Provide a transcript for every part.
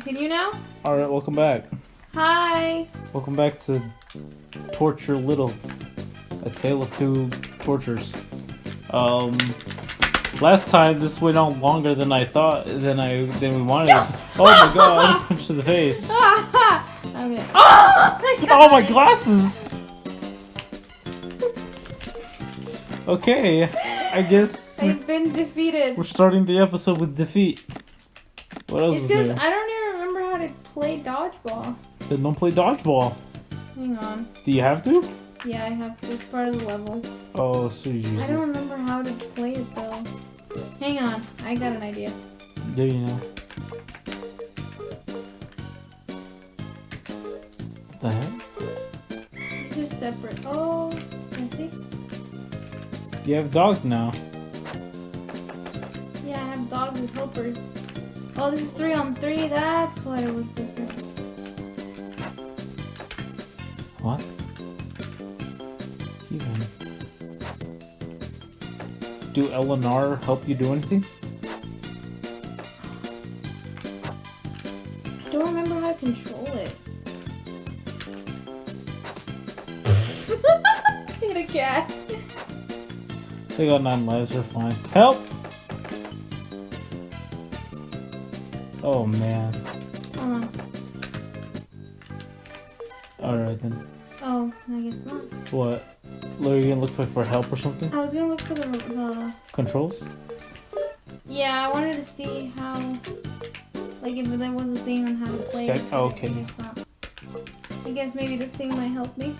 continue now? Alright, welcome back. Hi! Welcome back to Torture Little. A Tale of Two Tortures. Last time this went on longer than I thought, than we wanted. Yes! Oh my god, punch to the face. Okay. Oh, my glasses! Okay, I guess I've been defeated. we're starting the episode with defeat. What else It's is just, new? I don't even remember how to play dodgeball. Then don't play dodgeball. Hang on. Do you have to? Yeah, I have to. It's part of the level. Oh, sweet Jesus. I don't remember how to play it though. Hang on. I got an idea. Do you know? What the heck? These are separate. Oh, I see. You have dogs now. Yeah, I have dogs as helpers. Oh, this is 3-on-3. That's why it was different. What? Even. Do L and R help you do anything? I don't remember how to control it. Look at a cat. They got 9 lives, they're fine. Help! Oh man. Hold on. Alright then. Oh, I guess not. What? Are you gonna look for help or something? I was gonna look for the... Controls? Yeah, I wanted to see how... Like, if there was a thing on how to play it. Oh, okay. I guess not. I guess maybe this thing might help me.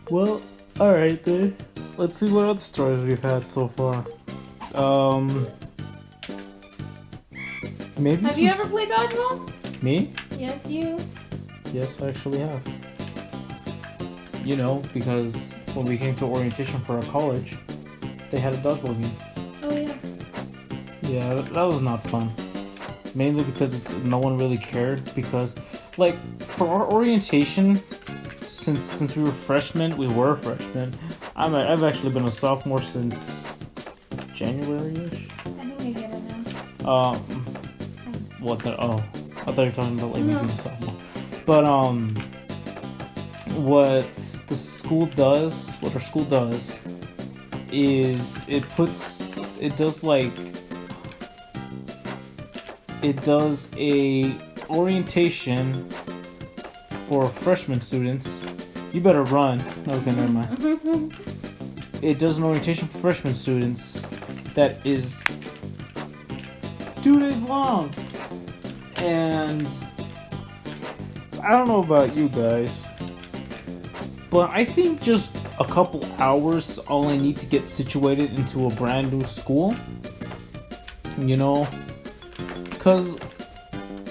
Well, alright then. Let's see what other stories we've had so far. Maybe. Have you ever played dodgeball? Me? Yes, you. Yes, I actually have. You know, because when we came to orientation for our college, they had a dodgeball game. Oh, yeah. Yeah, that was not fun. Mainly because no one really cared. Because, like, for our orientation, since we were freshmen, I've actually been a sophomore since January-ish. I think I get it now. What the? Oh, I thought you were talking about like me No. being a sophomore. But what our school does is it does a orientation for freshman students. You better run. Okay, never mind. It does an orientation for freshman students that is 2 days long. And I don't know about you guys, but I think just a couple hours all I need to get situated into a brand new school. You know, because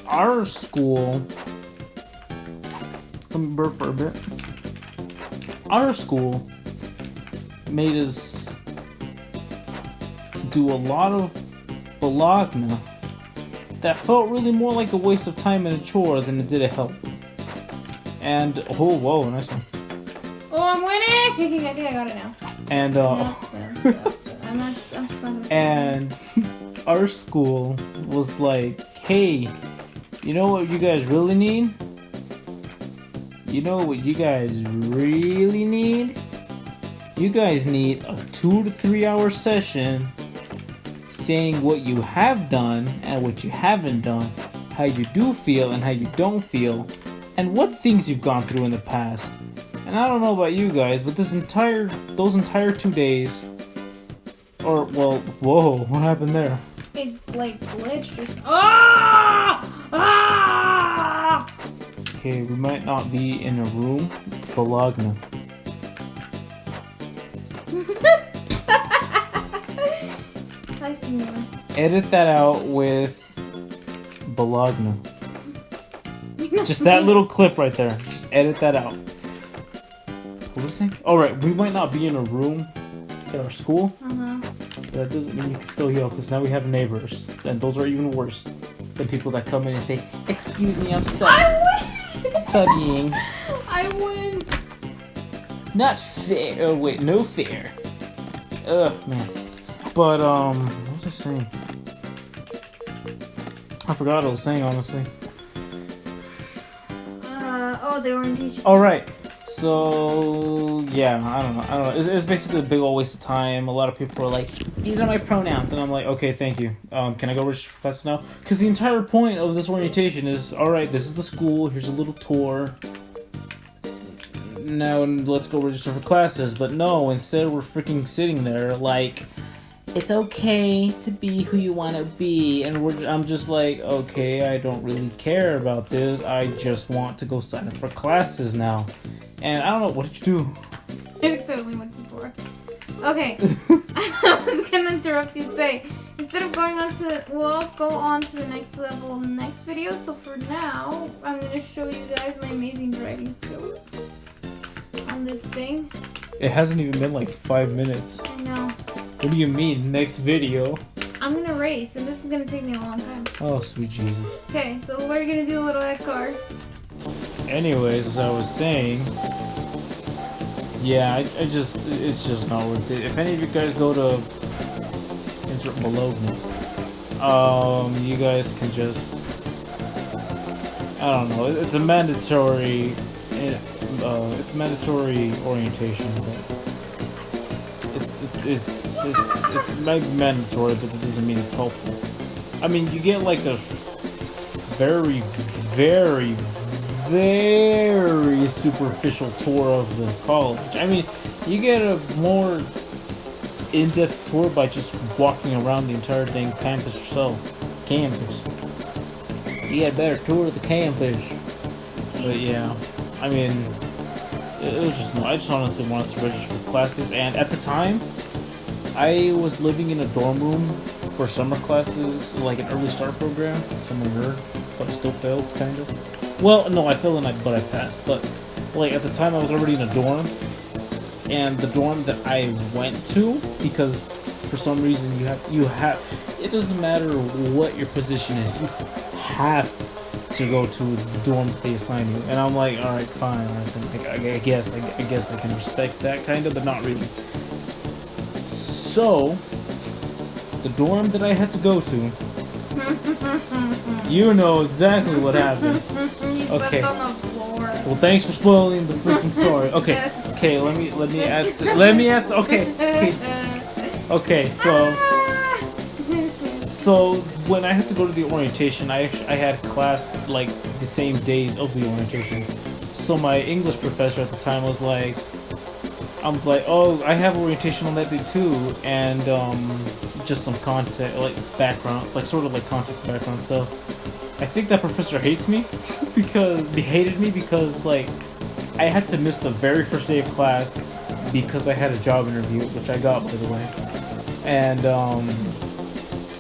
our school, let me burp for a bit. Our school made us do a lot of Bologna that felt really more like a waste of time and a chore than it did a help. And oh, whoa, nice one. Oh, I'm winning! I think I got it now. And I'm just not gonna... and our school was like, hey, you know what you guys really need? You know what you guys really need? You guys need a 2 to 3 hour session saying what you have done and what you haven't done, how you do feel and how you don't feel, and what things you've gone through in the past. And I don't know about you guys, but those entire 2 days, or well, whoa, what happened there? It like glitched or something. Ah! Ah! Okay, we might not be in a room. Bologna. I see more. Edit that out with Bologna. Just that little clip right there. Just edit that out. Listening? Alright, we might not be in a room at our school. But that doesn't mean you can still yell, because now we have neighbors. And those are even worse than people that come in and say, excuse me, I'm studying. Studying. I win! Not fair. Oh, wait, no fair. Ugh, man. But, what was I saying? I forgot what I was saying, honestly. Oh, the orientation. All right. So yeah, I don't know. It's basically a big old waste of time. A lot of people are like, "These are my pronouns," and I'm like, "Okay, thank you. Can I go register for classes now?" Because the entire point of this orientation is, all right, this is the school. Here's a little tour. Now let's go register for classes. But no, instead we're freaking sitting there like, it's okay to be who you want to be, and I'm just like, okay, I don't really care about this. I just want to go sign up for classes now. And I don't know, what did you do? I accidentally went to 4. Okay. I was gonna interrupt you and say, instead of going on to, we'll go on to the next level in the next video. So for now, I'm gonna show you guys my amazing driving skills on this thing. It hasn't even been like 5 minutes. I know. What do you mean, next video? I'm gonna race, and this is gonna take me a long time. Oh, sweet Jesus. Okay, so we're gonna do a little F car. Anyways, as I was saying, yeah, it's just not worth it. If any of you guys go to insert below me, you guys can just, I don't know, it's a mandatory, it's mandatory orientation, but it's maybe mandatory, but it doesn't mean it's helpful. I mean, you get like a very, very, very superficial tour of the college. I mean, you get a more in-depth tour by just walking around the entire dang campus yourself. Campus. You get a better tour of the campus. But yeah, I mean, it was just, I just honestly wanted to register for classes, and at the time, I was living in a dorm room for summer classes, like an early start program. Someone heard, but I still failed, kind of. Well, no, I failed and but I passed. But like at the time, I was already in a dorm, and the dorm that I went to, because for some reason you have, it doesn't matter what your position is, you have to go to the dorm that they assign you. And I'm like, all right, fine. I guess I can respect that kind of, but not really. So, the dorm that I had to go to, you know exactly what happened. Okay. Well, thanks for spoiling the freaking story. Okay, let me add. Okay. So when I had to go to the orientation, I had class like the same days of the orientation. So my English professor at the time was like, oh, I have orientation on that day too, and just some context, like background, like sort of like context background stuff. I think that professor hates me because he hated me because like I had to miss the very first day of class because I had a job interview, which I got, by the way. And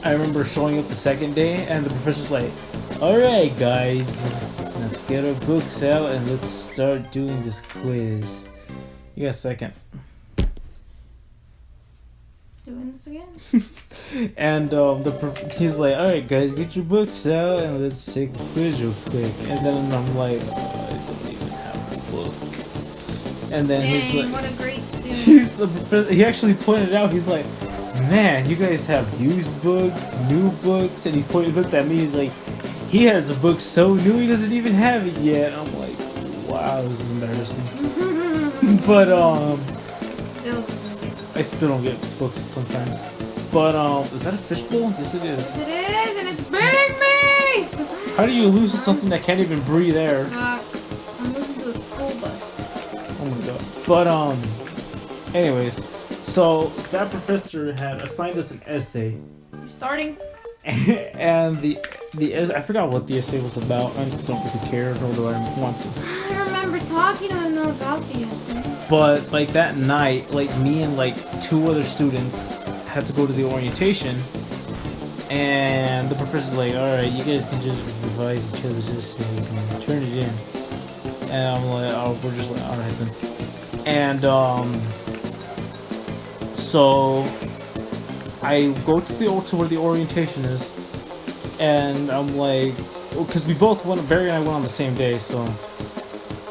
I remember showing up the second day, and the professor's like, "All right, guys, let's get our books out and let's start doing this quiz." You got a second? Doing this again? And he's like, "All right, guys, get your books out and let's take a quiz real quick." And then I'm like, "Oh, I don't even have a book." And then Dang, he's like, what a great student. he's the professor. He actually pointed out. He's like, "Man, you guys have used books, new books," and he looked at me. He's like, "He has a book so new he doesn't even have it yet." I'm like, "Wow, this is embarrassing." But I still don't get books sometimes. But is that a fishbowl? Yes, it is. It is, and it's burning me. How do you lose to something that can't even breathe air? I'm moving to a school bus. Oh my god. But anyways, so that professor had assigned us an essay. You're starting. And the I forgot what the essay was about. I just don't really care, nor do I want to. I remember talking to him about the essay. But like that night, like me and like 2 other students had to go to the orientation, and the professor's like, "All right, you guys can just revise each other's essay and turn it in." And I'm like, "Oh, we're just like, all right then." And so I go to where the orientation is, and I'm like, because we both went, Barry and I went on the same day, so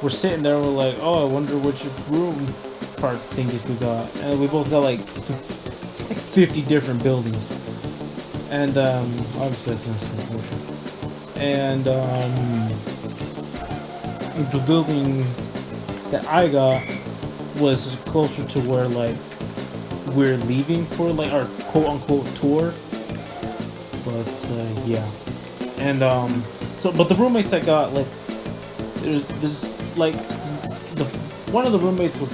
we're sitting there, we're like, "Oh, I wonder which room part thingies we got," and we both got like 50 different buildings, and obviously that's unfortunate. And the building that I got was closer to where like we're leaving for like our quote unquote tour. But yeah, and but the roommates I got, like there's like the one of the roommates was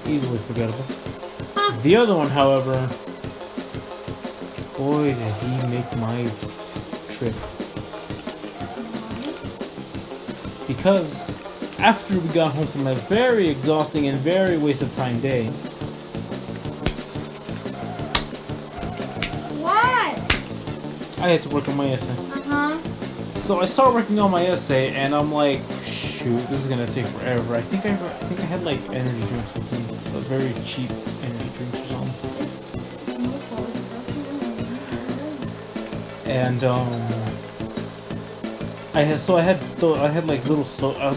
easily forgettable. The other one, however, boy did he make my trip. Because after we got home from a very exhausting and very waste of time day. What? I had to work on my essay. Uh-huh. So I started working on my essay, and I'm like, shoot, this is gonna take forever. I think I had like energy drinks with me, but very cheap energy drinks or something. And I had like little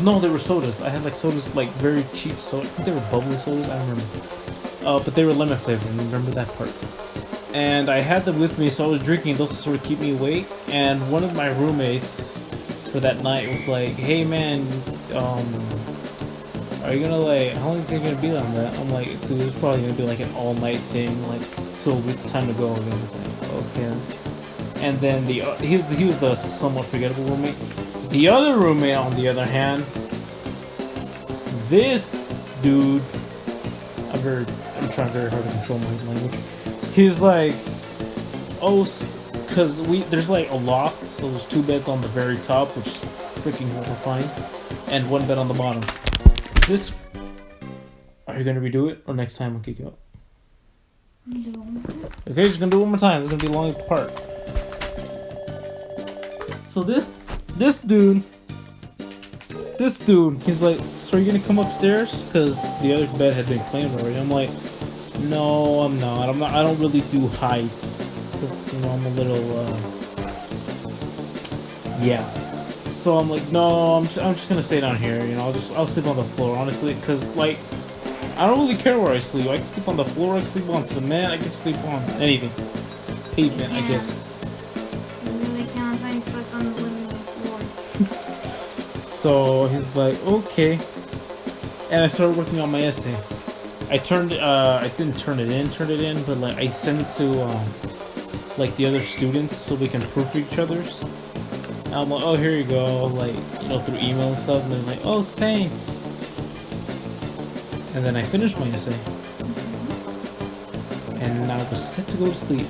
no, they were sodas. I had like sodas, like very cheap soda. I think they were bubbly sodas. I don't remember. But they were lemon flavored. Remember that part. And I had them with me, so I was drinking those to sort of keep me awake. And one of my roommates for that night was like, "Hey man, are you gonna like? How long are you gonna be on that?" I'm like, "Dude, it's probably gonna be like an all night thing, like till it's time to go." And he's like, "Okay." And then he was the somewhat forgettable roommate. The other roommate, on the other hand, this dude, I'm trying very hard to control my language. He's like, oh, because there's like a loft, so there's 2 beds on the very top, which is freaking horrifying, and 1 bed on the bottom. Are you gonna redo it or next time on Geekout? No. Okay, just gonna do it one more time. It's gonna be a long part. So this dude, he's like, so are you gonna come upstairs? Because the other bed had been claimed already. I'm like, no, I'm not. I don't really do heights. Because, you know, I'm a little, yeah. So I'm like, no, I'm just gonna stay down here. You know, I'll sleep on the floor, honestly. Because, like, I don't really care where I sleep. I can sleep on the floor, I can sleep on cement, I can sleep on anything. Pavement, I guess. So he's like, okay, and I started working on my essay. I didn't turn it in, but like I sent it to like the other students so we can proofread each other's. And I'm like, oh, here you go, like, you know, through email and stuff. And they're like, oh, thanks. And then I finished my essay, and I was set to go to sleep.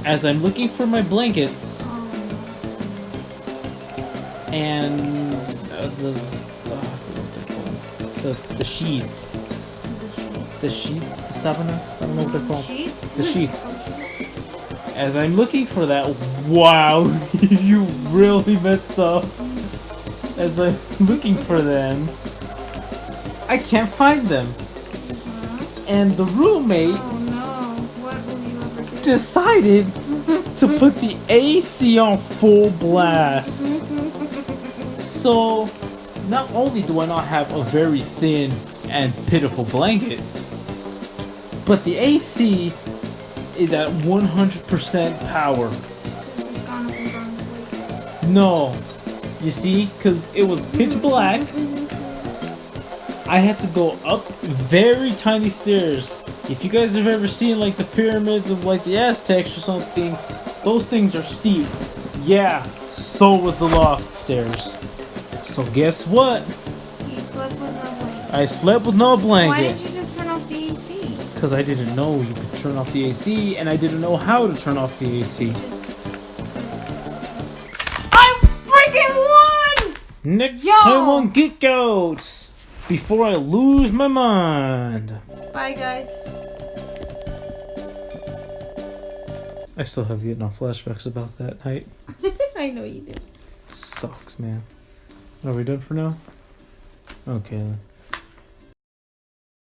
As I'm looking for my blankets. And the sheets, the sabanas, I don't know what they're called. The sheets. As I'm looking for that, wow, you really messed up. As I'm looking for them, I can't find them. And the roommate decided to put the AC on full blast. So, not only do I not have a very thin and pitiful blanket, but the AC is at 100% power. No. You see? Because it was pitch black. I had to go up very tiny stairs. If you guys have ever seen like the pyramids of like the Aztecs or something, those things are steep. Yeah, so was the loft stairs. So guess what? You slept with no blanket. I slept with no blanket. Why didn't you just turn off the AC? Because I didn't know you could turn off the AC, and I didn't know how to turn off the AC. I freaking won! Next time on Geekout! Before I lose my mind. Bye, guys. I still have Vietnam flashbacks about that night. I know you do. Sucks, man. Are we done for now? Okay then.